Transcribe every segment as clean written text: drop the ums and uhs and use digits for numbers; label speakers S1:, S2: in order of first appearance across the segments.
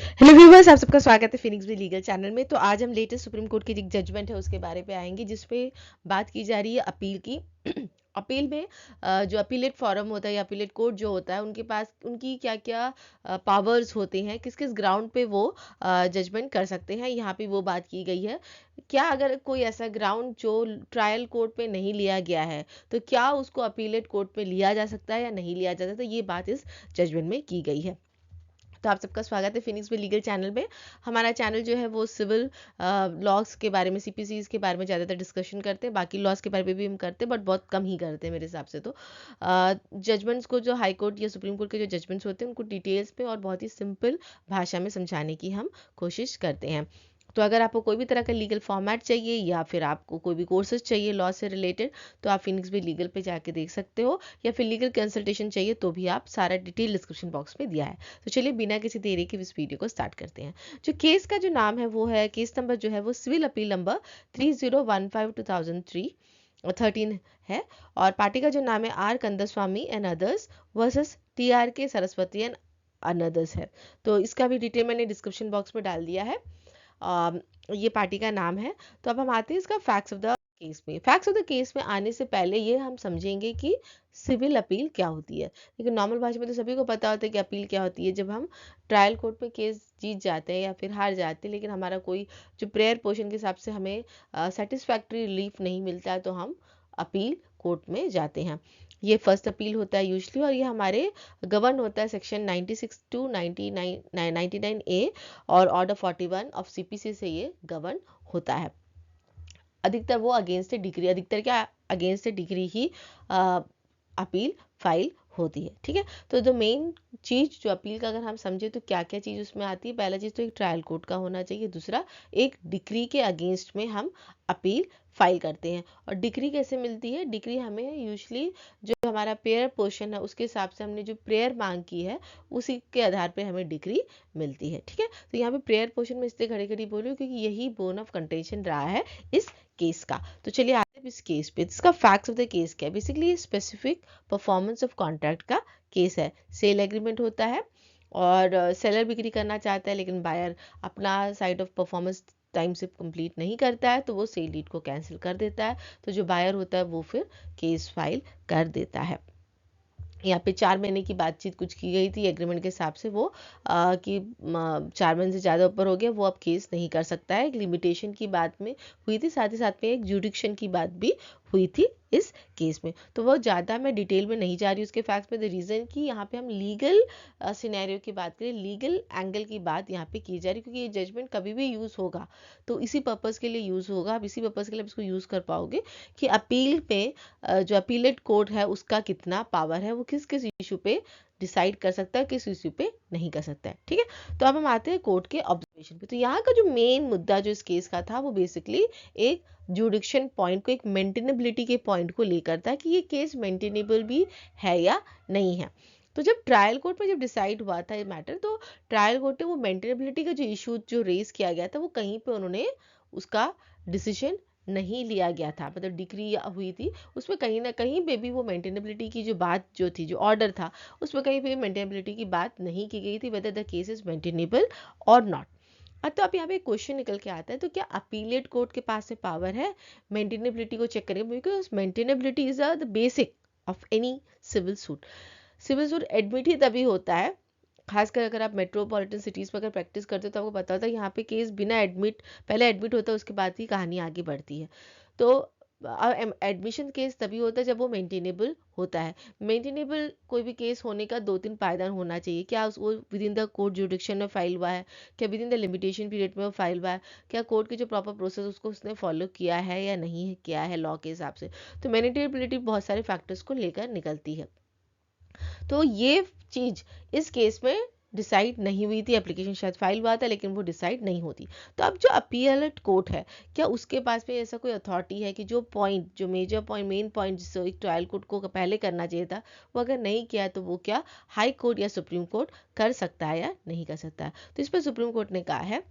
S1: Hello viewers, आप सबका स्वागत है फिनिक्स भी लीगल चैनल में। तो आज हम लेटेस्ट सुप्रीम कोर्ट की एक जजमेंट है उसके बारे पे आएंगे, जिसपे बात की जा रही है अपील की। अपील में जो अपीलेट फॉरम होता है या अपीलेट कोर्ट जो होता है, उनके पास उनकी क्या क्या पावर्स होते हैं, किस किस ग्राउंड पे वो जजमेंट कर सकते हैं, यहाँ पे वो बात की गई है। क्या अगर कोई ऐसा ग्राउंड जो ट्रायल कोर्ट पे नहीं लिया गया है, तो क्या उसको अपीलेट कोर्ट पे लिया जा सकता है या नहीं लिया जा सकता, ये बात इस जजमेंट में की गई है। तो आप सबका स्वागत है फिनिक्स में लीगल चैनल में। हमारा चैनल जो है वो सिविल लॉस के बारे में, सीपीसीज के बारे में ज़्यादातर डिस्कशन करते हैं। बाकी लॉस के बारे में भी हम करते हैं, बट बहुत कम ही करते हैं मेरे हिसाब से। तो जजमेंट्स को, जो हाई कोर्ट या सुप्रीम कोर्ट के जो जजमेंट्स होते हैं, उनको डिटेल्स में और बहुत ही सिंपल भाषा में समझाने की हम कोशिश करते हैं। तो अगर आपको कोई भी तरह का लीगल फॉर्मेट चाहिए या फिर आपको कोई भी कोर्सेज चाहिए लॉ से रिलेटेड, तो आप फिनिक्स भी लीगल पे जाके देख सकते हो, या फिर लीगल कंसल्टेशन चाहिए तो भी आप सारा डिटेल डिस्क्रिप्शन बॉक्स में दिया है। तो चलिए बिना किसी देरी के इस वीडियो को स्टार्ट करते हैं। जो केस का जो नाम है वो है, केस नंबर जो है वो सिविल अपील नंबर 3015/2013 है। और पार्टी का जो नाम है R Kandaswamy and others versus TR K Saraswati and another's है। तो इसका भी डिटेल मैंने डिस्क्रिप्शन बॉक्स में डाल दिया है। ये पार्टी का नाम है। तो अब हम आते हैं इसका फैक्ट्स ऑफ द केस में। फैक्ट्स ऑफ द केस में आने से पहले ये हम समझेंगे कि सिविल अपील क्या होती है। लेकिन नॉर्मल भाषा में तो सभी को पता होता है कि अपील क्या होती है। जब हम ट्रायल कोर्ट में केस जीत जाते हैं या फिर हार जाते हैं, लेकिन हमारा कोई जो प्रेयर पोर्शन के हिसाब से हमें सेटिस्फैक्ट्री रिलीफ नहीं मिलता है, तो हम अपील कोर्ट में जाते हैं। ये फर्स्ट अपील होता है यूजली, और ये हमारे गवर्न होता है सेक्शन 96 टू 99A और ऑर्डर 41 ऑफ CPC से ये गवर्न होता है। अधिकतर वो अगेंस्ट डिग्री, अधिकतर क्या अगेंस्ट डिग्री ही अपील फाइल होती है। ठीक है, तो जो मेन चीज जो अपील का अगर हम समझे तो क्या क्या चीज उसमें आती है। पहला चीज तो एक ट्रायल कोर्ट का होना चाहिए। दूसरा, एक डिग्री के अगेंस्ट में हम अपील फाइल करते हैं। और डिग्री कैसे मिलती है? डिग्री हमें यूजली जो हमारा प्रेयर पोर्शन है उसके हिसाब से हमने जो प्रेयर मांग की है उसी के आधार पे हमें डिग्री मिलती है। ठीक है, तो यहाँ पे प्रेयर पोर्शन में इसलिए खड़ी खड़ी बोल रही हूँ क्योंकि यही बोन ऑफ कंटेंशन रहा है इस केस का। तो चलिए आते हैं इस केस पे। इसका फैक्ट्स ऑफ द केस क्या है? Basically specific performance of contract का केस है। सेल एग्रीमेंट होता है और सेलर बिक्री करना चाहता है, लेकिन बायर अपना साइड ऑफ परफॉर्मेंस टाइम से कंप्लीट नहीं करता है, तो वो सेल डीड को कैंसिल कर देता है। तो जो बायर होता है वो फिर केस फाइल कर देता है। यहाँ पे 4 महीने की बातचीत कुछ की गई थी एग्रीमेंट के हिसाब से, वो कि 4 महीने से ज़्यादा ऊपर हो गया वो अब केस नहीं कर सकता है। एक लिमिटेशन की बात में हुई थी, साथ ही साथ में एक जुडिक्शन की बात भी हुई थी इस केस में। तो वो ज़्यादा मैं डिटेल में नहीं जा रही उसके फैक्ट्स में। द रीज़न कि यहाँ पे हम लीगल सिनेरियो की बात करें, लीगल एंगल की बात यहाँ पे की जा रही है, क्योंकि ये जजमेंट कभी भी यूज़ होगा तो इसी पर्पज़ के लिए यूज़ होगा। आप इसी पर्पज़ के लिए इसको यूज़ कर पाओगे कि अपील पे जो अपीलेट कोर्ट है उसका कितना पावर है, वो किस किस इशू पे डिसाइड कर सकता है, किस इशू पे नहीं कर सकता है। ठीक है, तो अब हम आते हैं कोर्ट के ऑब्जर्वेशन पे। तो यहाँ का जो मेन मुद्दा जो इस केस का था वो बेसिकली एक जुडिक्शन पॉइंट को, एक मेंटेनेबिलिटी के पॉइंट को लेकर था कि ये केस मेंटेनेबल भी है या नहीं है। तो जब ट्रायल कोर्ट में जब डिसाइड हुआ था ये मैटर, तो ट्रायल कोर्ट ने वो मेंटेनेबिलिटी का जो इशू जो रेज किया गया था वो कहीं पे उन्होंने उसका डिसीजन नहीं लिया गया था। मतलब डिग्री हुई थी उसमें कहीं ना कहीं पे भी वो मेंटेनेबिलिटी की जो बात जो थी, जो ऑर्डर था, उसमें कहीं पे मेंटेनेबिलिटी की बात नहीं की गई थी, whether the case is maintainable और नॉट। तो अब यहाँ पे एक क्वेश्चन निकल के आता है, तो क्या अपीलेट कोर्ट के पास में पावर है मेंटेनेबिलिटी को चेक करेंगे? Because maintainability is the basic of any civil suit. Civil suit admit ही तभी होता है, खासकर अगर आप मेट्रोपॉलिटन सिटीज़ में अगर प्रैक्टिस करते हो तो आपको पता होता है यहाँ पे केस बिना एडमिट, पहले एडमिट होता है उसके बाद ही कहानी आगे बढ़ती है। तो एडमिशन केस तभी होता है जब वो मेंटेनेबल होता है। मेंटेनेबल कोई भी केस होने का 2-3 पायदान होना चाहिए। क्या वो विद इन द कोर्ट जुडिक्शन में फाइल हुआ है, क्या with in the limitation period में वो फाइल हुआ है, क्या कोर्ट की जो प्रॉपर प्रोसेस उसको उसने फॉलो किया है या नहीं किया है लॉ के हिसाब से। तो मेंटेनेबिलिटी बहुत सारे फैक्टर्स को लेकर निकलती है। तो ये चीज इस केस में डिसाइड नहीं हुई थी। एप्लीकेशन शायद फाइल हुआ था लेकिन वो डिसाइड नहीं होती। तो अब जो अपीलेट कोर्ट है, क्या उसके पास में ऐसा कोई अथॉरिटी है कि जो पॉइंट, जो मेजर पॉइंट, मेन पॉइंट जिसको एक ट्रायल कोर्ट को पहले करना चाहिए था, वो अगर नहीं किया तो वो क्या हाई कोर्ट या सुप्रीम कोर्ट कर सकता है या नहीं कर सकता है? तो इस पर सुप्रीम कोर्ट ने कहा है,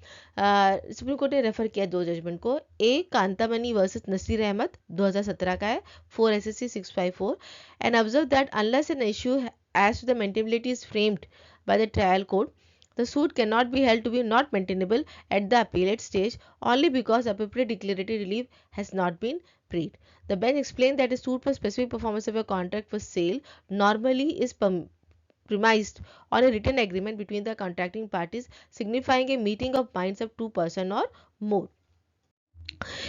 S1: सुप्रीम कोर्ट ने रेफर किया 2 जजमेंट को। एक कांतामनी वर्सेस नसीर अहमद 2017 का है, 4 SSC 654, and observe that unless an issue as to the maintainability is framed by the trial court, The suit cannot be held to be not maintainable at the appellate stage only because appropriate declaratory relief has not been paid. The bench explained that a suit for specific performance of a contract for sale normally is premised on a written agreement between the contracting parties signifying a meeting of minds of two persons or more.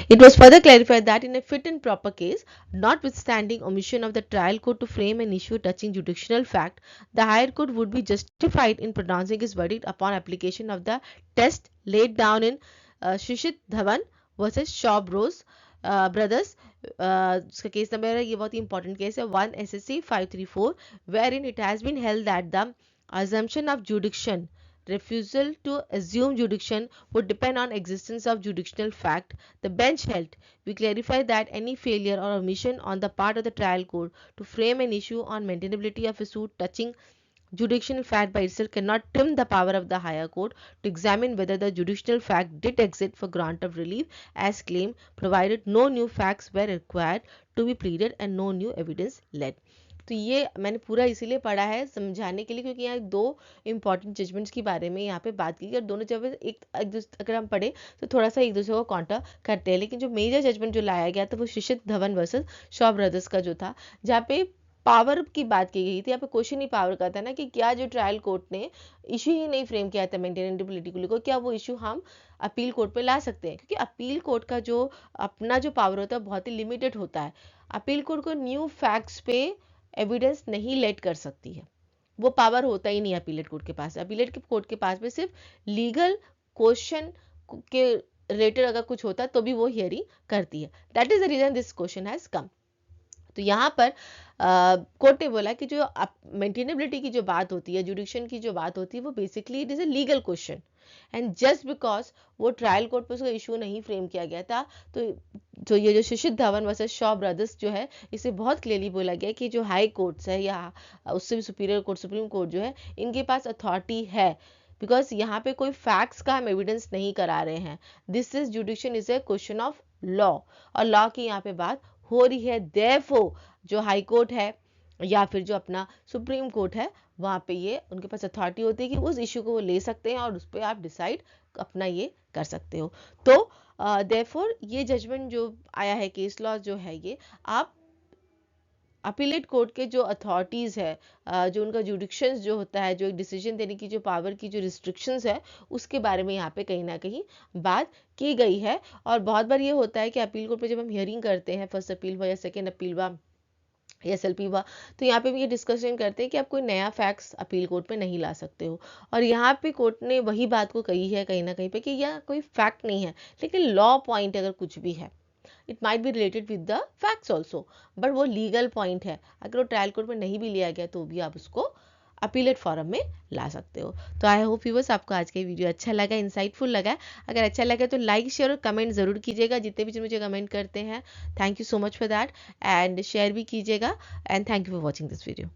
S1: It was further clarified that in a fit and proper case, notwithstanding omission of the trial court to frame an issue touching jurisdictional fact, the higher court would be justified in pronouncing its verdict upon application of the test laid down in Shishit Dhawan versus Shaw Bros brothers. इसका case number है, ये बहुत ही important case है, 1 SSC 534, wherein it has been held that the assumption of jurisdiction, refusal to assume jurisdiction would depend on existence of jurisdictional fact. The bench held, we clarify that any failure or omission on the part of the trial court to frame an issue on maintainability of a suit touching jurisdictional fact by itself cannot trim the power of the higher court to examine whether the jurisdictional fact did exist for grant of relief as claimed, provided no new facts were required to be pleaded and no new evidence led. तो ये मैंने पूरा इसीलिए पढ़ा है समझाने के लिए, क्योंकि यहाँ दो इंपॉर्टेंट जजमेंट्स के बारे में यहाँ पे बात की, और दोनों जब एक अगर हम पढ़े तो थोड़ा सा एक दूसरे को काउंटर करते हैं, लेकिन जो मेजर जजमेंट जो लाया गया था वो शिशित धवन वर्सेस शॉ ब्रदर्स का जो था, जहाँ पे पावर की बात की गई थी। यहाँ पे क्वेश्चन ही पावर का था ना, कि क्या जो ट्रायल कोर्ट ने इशू ही नहीं फ्रेम किया था मेंटेनेबिलिटी को लेकर, क्या वो इशू हम अपील कोर्ट पे ला सकते हैं, क्योंकि अपील कोर्ट का जो अपना जो पावर होता है बहुत ही लिमिटेड होता है। अपील कोर्ट को न्यू फैक्ट्स पे एविडेंस नहीं लेट कर सकती है, वो पावर होता ही नहीं अपीलेट कोर्ट के पास। अपीलेट कोर्ट के पास में सिर्फ लीगल क्वेश्चन के रिलेटेड अगर कुछ होता तो भी वो हियरिंग करती है। That is the reason this question has come. तो यहाँ पर कोर्ट ने बोला कि जो मेंटेनेबिलिटी की जो बात होती है, जुडिक्शन की जो बात होती है, वो basically it is a legal question, and just because वो ट्रायल कोर्ट पर उसका इशू नहीं फ्रेम किया गया था, तो ये जो शिशित धवन वर्सेस शॉ ब्रदर्स जो है, इसे बहुत क्लियरली बोला गया कि जो हाई कोर्ट्स है या उससे भी सुपीरियर कोर्ट, सुप्रीम कोर्ट जो है, इनके पास अथॉरिटी है, बिकॉज यहाँ पे कोई फैक्ट्स का हम एविडेंस नहीं करा रहे हैं। This is जुडिक्शन is a question of law, और लॉ की यहाँ पे बात हो रही है। देयरफॉर जो हाई कोर्ट है या फिर जो अपना सुप्रीम कोर्ट है, वहां पे ये उनके पास अथॉरिटी होती है कि उस इशू को वो ले सकते हैं और उस पर आप डिसाइड अपना ये कर सकते हो। तो देयरफॉर ये जजमेंट जो आया है, केस लॉ जो है, ये आप अपीलेट कोर्ट के जो अथॉरिटीज़ है, जो उनका जुडिक्शंस जो होता है, जो एक डिसीजन देने की जो पावर की जो रिस्ट्रिक्शंस है, उसके बारे में यहाँ पे कहीं ना कहीं बात की गई है। और बहुत बार ये होता है कि अपील कोर्ट पे जब हम हियरिंग करते हैं, फर्स्ट अपील हुआ या सेकेंड अपील हुआ या SLP हुआ, तो यहाँ पे भी ये डिस्कशन करते हैं कि आप कोई नया फैक्ट्स अपील कोर्ट पे नहीं ला सकते हो। और यहाँ पे कोर्ट ने वही बात को कही है कहीं ना कहीं पे कि यह कोई फैक्ट नहीं है, लेकिन लॉ पॉइंट अगर कुछ भी है, it might be related with the facts also, but वो लीगल पॉइंट है, अगर वो ट्रायल कोर्ट में नहीं भी लिया गया तो भी आप उसको अपीलेट फॉरम में ला सकते हो। तो आई होप व्यूअर्स आपको आज का वीडियो अच्छा लगा, इंसाइटफुल लगा। अगर अच्छा लगा तो लाइक, शेयर और कमेंट ज़रूर कीजिएगा, जितने भी मुझे कमेंट करते हैं, thank you so much for that, and share भी कीजिएगा, and thank you for watching this video.